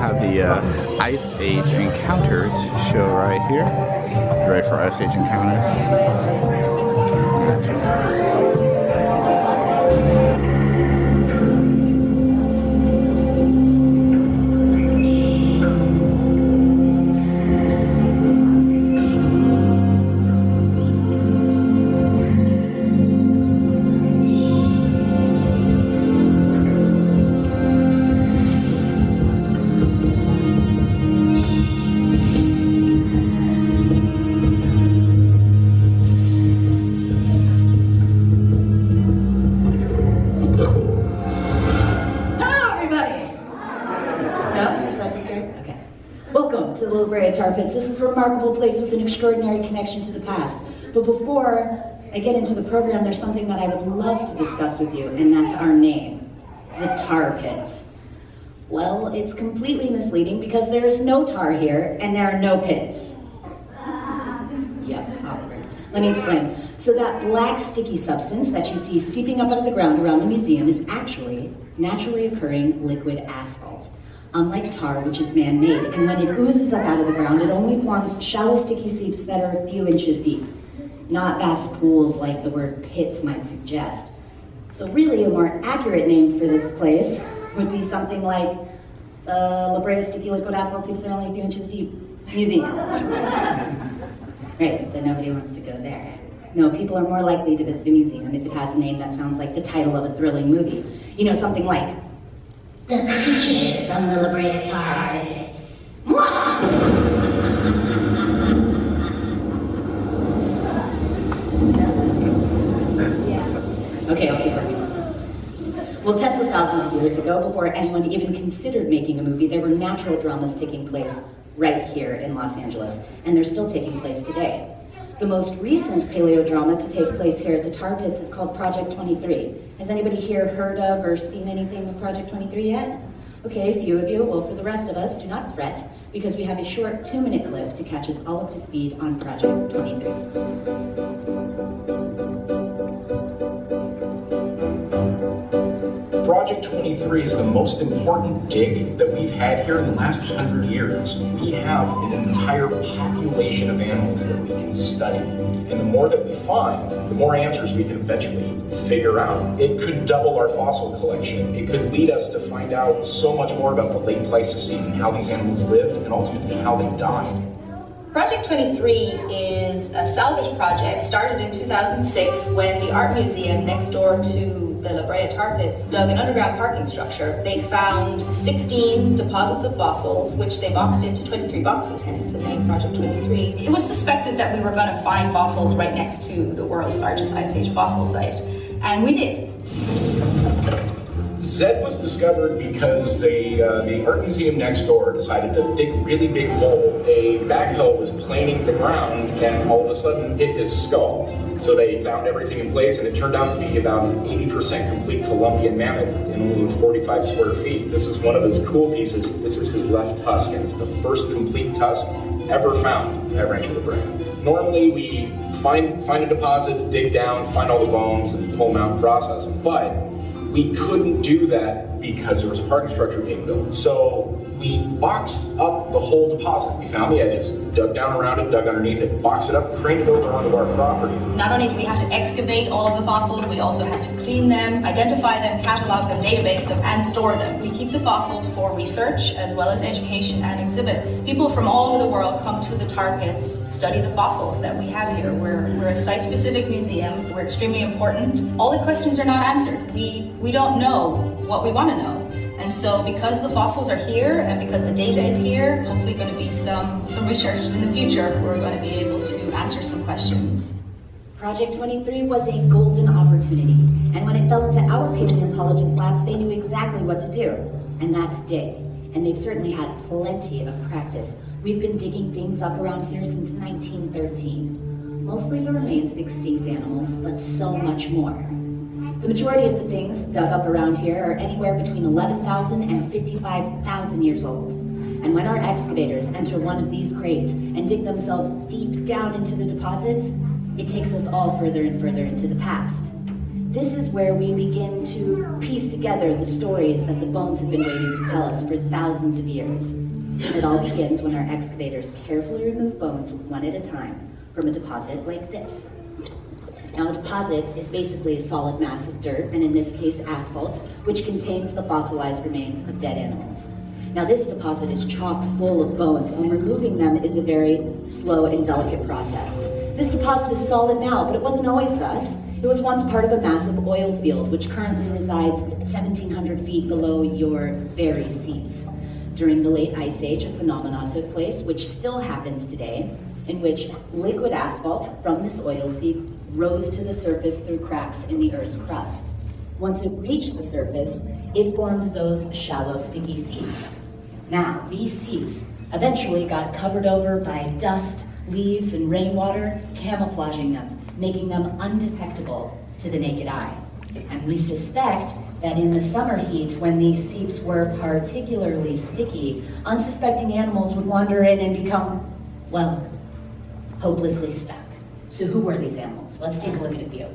have the Ice Age Encounters show right here. You ready for Ice Age Encounters? Brea Tar Pits. This is a remarkable place with an extraordinary connection to the past. But before I get into the program, there's something that I would love to discuss with you, and that's our name, the Tar Pits. Well, it's completely misleading because there's no tar here, and there are no pits. Yep, awkward. Let me explain. So that black sticky substance that you see seeping up out of the ground around the museum is actually naturally occurring liquid asphalt. Unlike tar, which is man-made, and when it oozes up out of the ground, it only forms shallow, sticky seeps that are a few inches deep, not vast pools like the word pits might suggest. So really, a more accurate name for this place would be something like the La Brea Sticky Liquid Asphalt Seeps That Are Only a Few Inches Deep Museum. Right, but nobody wants to go there. No, people are more likely to visit a museum if it has a name that sounds like the title of a thrilling movie. You know, something like The Creatures from the La Brea Tar Pits. Okay, I'll keep working. Well, tens of thousands of years ago, before anyone even considered making a movie, there were natural dramas taking place right here in Los Angeles, and they're still taking place today. The most recent paleo drama to take place here at the Tar Pits is called Project 23. Has anybody here heard of or seen anything with Project 23 yet? Okay, a few of you. Well, for the rest of us, do not fret, because we have a short 2-minute clip to catch us all up to speed on Project 23. Project 23 is the most important dig that we've had here in the last 100 years. We have an entire population of animals that we can study. And the more that we find, the more answers we can eventually figure out. It could double our fossil collection. It could lead us to find out so much more about the late Pleistocene and how these animals lived and ultimately how they died. Project 23 is a salvage project started in 2006 when the art museum next door to the La Brea Tar Pits dug an underground parking structure. They found 16 deposits of fossils, which they boxed into 23 boxes, hence the name Project 23. It was suspected that we were going to find fossils right next to the world's largest Ice Age fossil site, and we did. Zed was discovered because the art museum next door decided to dig a really big hole. A backhoe was planing the ground and all of a sudden hit his skull. So they found everything in place, and it turned out to be about an 80% complete Columbian mammoth in only 45 square feet. This is one of his cool pieces. This is his left tusk, and it's the first complete tusk ever found at Rancho La Brea. Normally we find a deposit, dig down, find all the bones, and pull them out and process them. But we couldn't do that because there was a parking structure being built. So we boxed up the whole deposit. We found the edges, dug down around it, dug underneath it, boxed it up, craned it over onto our property. Not only do we have to excavate all of the fossils, we also have to clean them, identify them, catalog them, database them, and store them. We keep the fossils for research as well as education and exhibits. People from all over the world come to the Tar Pits, study the fossils that we have here. We're a site-specific museum. We're extremely important. All the questions are not answered. We don't know what we want to know. And so because the fossils are here and because the data is here, hopefully going to be some researchers in the future who are going to be able to answer some questions. Project 23 was a golden opportunity, and when it fell into our paleontologist labs, they knew exactly what to do, and that's dig. And they've certainly had plenty of practice. We've been digging things up around here since 1913. Mostly the remains of extinct animals, but so much more. The majority of the things dug up around here are anywhere between 11,000 and 55,000 years old. And when our excavators enter one of these crates and dig themselves deep down into the deposits, it takes us all further and further into the past. this is where we begin to piece together the stories that the bones have been waiting to tell us for thousands of years. It all begins when our excavators carefully remove bones one at a time from a deposit like this. Now, a deposit is basically a solid mass of dirt, and in this case asphalt, which contains the fossilized remains of dead animals. Now, this deposit is chock full of bones, and removing them is a very slow and delicate process. This deposit is solid now, but it wasn't always thus. It was once part of a massive oil field, which currently resides 1,700 feet below your very seats. During the late Ice Age, a phenomenon took place, which still happens today, in which liquid asphalt from this oil seep rose to the surface through cracks in the Earth's crust. Once it reached the surface, it formed those shallow, sticky seeps. Now, these seeps eventually got covered over by dust, leaves, and rainwater, camouflaging them, making them undetectable to the naked eye. And we suspect that in the summer heat, when these seeps were particularly sticky, unsuspecting animals would wander in and become, well, hopelessly stuck. So who were these animals? Let's take a look at a few.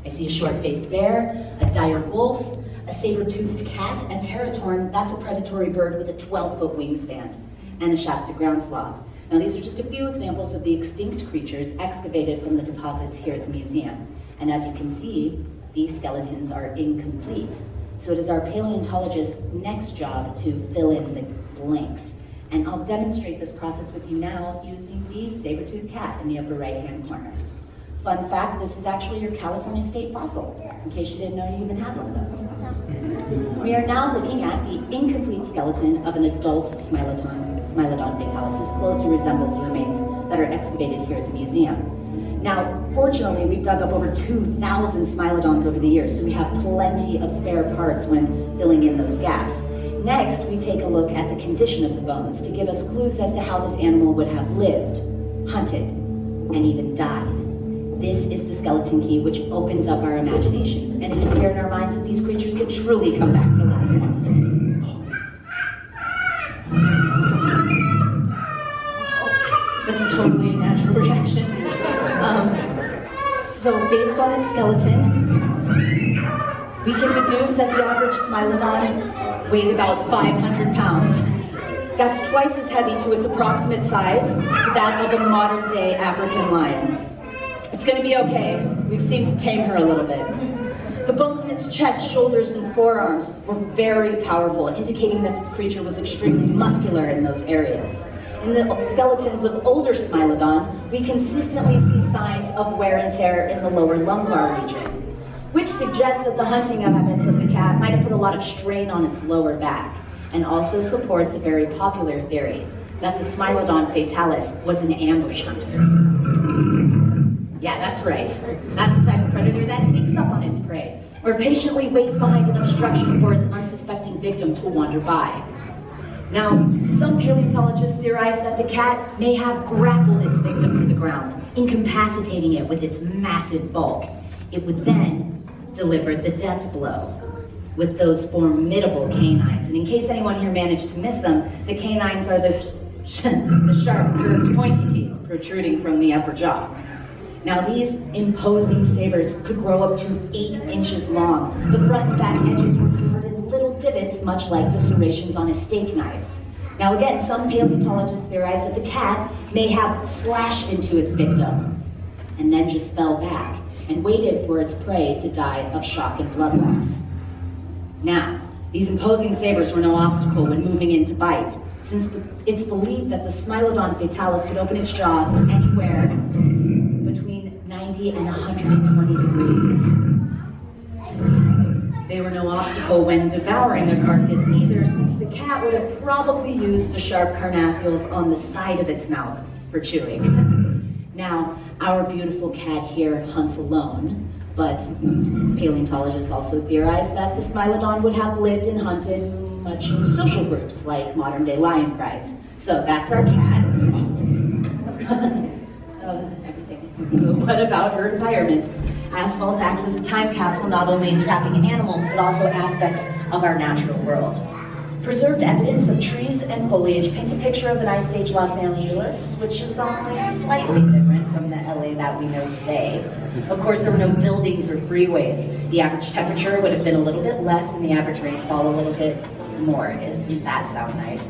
I see a short-faced bear, a dire wolf, a saber-toothed cat, a teratorn, that's a predatory bird with a 12-foot wingspan, and a Shasta ground sloth. Now, these are just a few examples of the extinct creatures excavated from the deposits here at the museum. And as you can see, these skeletons are incomplete. So it is our paleontologist's next job to fill in the blanks. And I'll demonstrate this process with you now using the saber-toothed cat in the upper right-hand corner. Fun fact, this is actually your California state fossil, in case you didn't know you even had one of those. We are now looking at the incomplete skeleton of an adult Smilodon fatalis. This closely resembles the remains that are excavated here at the museum. Now, fortunately, we've dug up over 2,000 Smilodons over the years, so we have plenty of spare parts when filling in those gaps. Next, we take a look at the condition of the bones to give us clues as to how this animal would have lived, hunted, and even died. This is the skeleton key which opens up our imaginations, and it is here in our minds that these creatures can truly come back to life. That's a totally natural reaction. So based on its skeleton, we can deduce that the average Smilodon weighed about 500 pounds. That's twice as heavy to its approximate size to that of a modern-day African lion. It's gonna be okay. We've seemed to tame her a little bit. The bones in its chest, shoulders, and forearms were very powerful, indicating that the creature was extremely muscular in those areas. In the skeletons of older Smilodon, we consistently see signs of wear and tear in the lower lumbar region, which suggests that the hunting habits of the cat might have put a lot of strain on its lower back, and also supports a very popular theory that the Smilodon fatalis was an ambush hunter. Yeah, that's right. That's the type of predator that sneaks up on its prey, or patiently waits behind an obstruction for its unsuspecting victim to wander by. Now, some paleontologists theorize that the cat may have grappled its victim to the ground, incapacitating it with its massive bulk. It would then deliver the death blow with those formidable canines. And in case anyone here managed to miss them, the canines are the sharp, curved, pointy teeth protruding from the upper jaw. Now, these imposing sabers could grow up to 8 inches long. The front and back edges were covered in little divots, much like the serrations on a steak knife. Now again, some paleontologists theorize that the cat may have slashed into its victim and then just fell back and waited for its prey to die of shock and blood loss. Now, these imposing sabers were no obstacle when moving in to bite, since it's believed that the Smilodon fatalis could open its jaw anywhere between 90 and 120 degrees. They were no obstacle when devouring a carcass either, since the cat would have probably used the sharp carnassials on the side of its mouth for chewing. Now, our beautiful cat here hunts alone, but paleontologists also theorize that the Smilodon would have lived and hunted much in social groups, like modern-day lion prides. So that's our cat. Everything. What about her environment? Asphalt acts as a time capsule not only in trapping animals, but also aspects of our natural world. Preserved evidence of trees and foliage paints a picture of an Ice Age Los Angeles, which is only slightly different from the LA that we know today. Of course, there were no buildings or freeways. The average temperature would have been a little bit less and the average rainfall a little bit more. Doesn't that sound nice?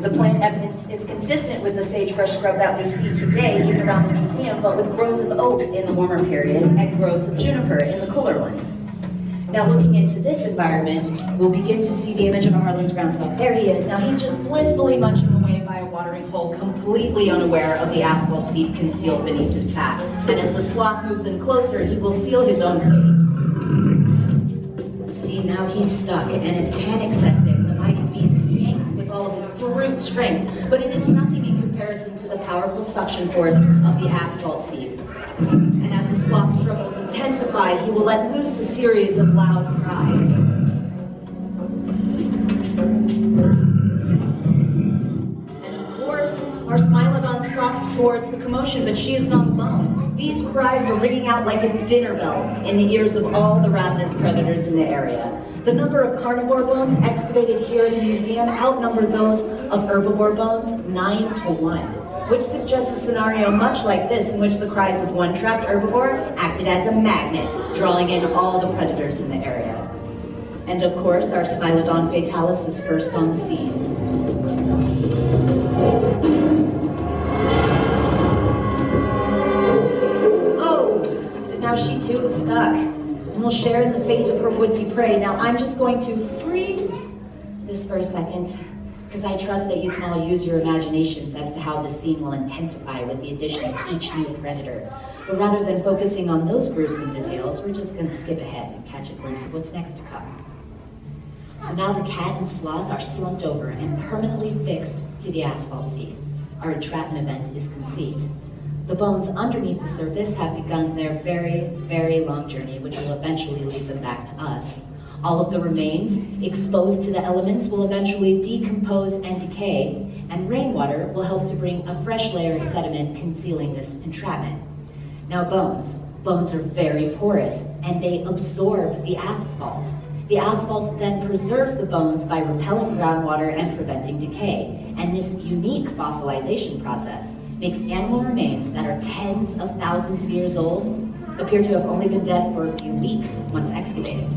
The plant evidence is consistent with the sagebrush scrub that we see today, even around the museum, but with groves of oak in the warmer period and groves of juniper in the cooler ones. Now, looking into this environment, we'll begin to see the image of a Harlan's groundswell. There he is. Now, he's just blissfully munching away by a watering hole, completely unaware of the asphalt seed concealed beneath his path. And as the sloth moves in closer, he will seal his own fate. See, now he's stuck, and his panic sets in. The mighty beast yanks with all of his brute strength, but it is nothing in comparison to the powerful suction force of the asphalt seed. And as the sloth's struggles intensify, he will let loose a series of loud cries. And of course, our Smilodon stalks towards the commotion, but she is not alone. These cries are ringing out like a dinner bell in the ears of all the ravenous predators in the area. The number of carnivore bones excavated here in the museum outnumber those of herbivore bones 9 to 1. Which suggests a scenario much like this, in which the cries of one trapped herbivore acted as a magnet, drawing in all the predators in the area. And of course, our Smilodon fatalis is first on the scene. Oh, and now she too is stuck, and will share in the fate of her would-be prey. Now I'm just going to freeze this for a second, because I trust that you can all use your imaginations as to how this scene will intensify with the addition of each new predator. But rather than focusing on those gruesome details, we're just going to skip ahead and catch a glimpse of what's next to come. So now the cat and sloth are slumped over and permanently fixed to the asphalt seed. Our entrapment event is complete. The bones underneath the surface have begun their very, very long journey, which will eventually lead them back to us. All of the remains exposed to the elements will eventually decompose and decay, and rainwater will help to bring a fresh layer of sediment concealing this entrapment. Now bones are very porous, and they absorb the asphalt. The asphalt then preserves the bones by repelling groundwater and preventing decay, and this unique fossilization process makes animal remains that are tens of thousands of years old appear to have only been dead for a few weeks once excavated.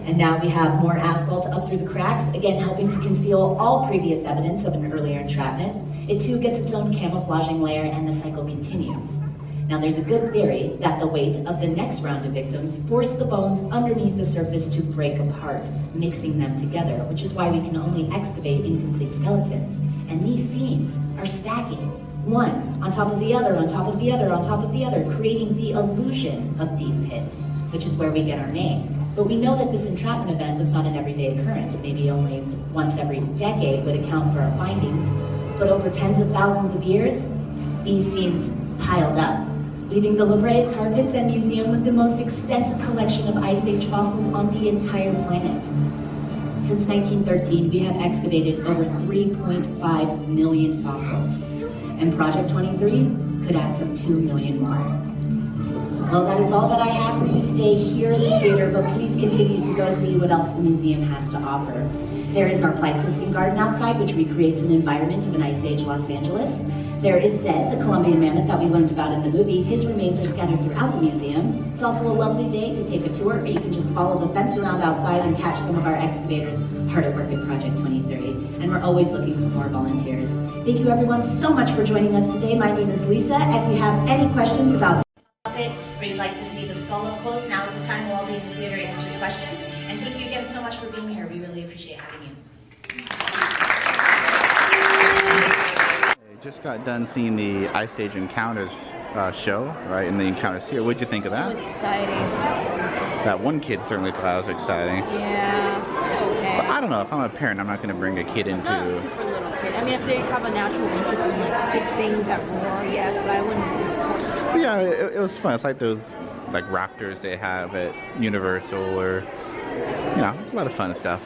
And now we have more asphalt up through the cracks, again helping to conceal all previous evidence of an earlier entrapment. It too gets its own camouflaging layer, and the cycle continues. Now there's a good theory that the weight of the next round of victims forced the bones underneath the surface to break apart, mixing them together, which is why we can only excavate incomplete skeletons. And these scenes are stacking, one on top of the other, on top of the other, on top of the other, creating the illusion of deep pits, which is where we get our name. But we know that this entrapment event was not an everyday occurrence. Maybe only once every decade would account for our findings. But over tens of thousands of years, these scenes piled up, leaving the Brea Tar Pits and Museum with the most extensive collection of Ice Age fossils on the entire planet. Since 1913, we have excavated over 3.5 million fossils. And Project 23 could add some 2 million more. Well, that is all that I have for you today here in the theater, but please continue to go see what else the museum has to offer. There is our Pleistocene garden outside, which recreates an environment of an Ice Age Los Angeles. There is Zed, the Columbian mammoth that we learned about in the movie. His remains are scattered throughout the museum. It's also a lovely day to take a tour, or you can just follow the fence around outside and catch some of our excavators hard at work at Project 23. And we're always looking for more volunteers. Thank you everyone so much for joining us today. My name is Lisa. If you have any questions about it, or you'd like to see the skull up close, now is the time we'll all be in the theater to answer your questions. And thank you again so much for being here. We really appreciate having you. I just got done seeing the Ice Age Encounters show, right, in the Encounters here. What'd you think of that? It was exciting. That one kid certainly thought it was exciting. Yeah, okay. But I don't know, if I'm a parent, I'm not going to bring a kid into... Not a super little kid. I mean, if they have a natural interest in like big things that roar, yes, but I wouldn't force it. But yeah, it was fun. It's like those like raptors they have at Universal, or, you know, a lot of fun stuff.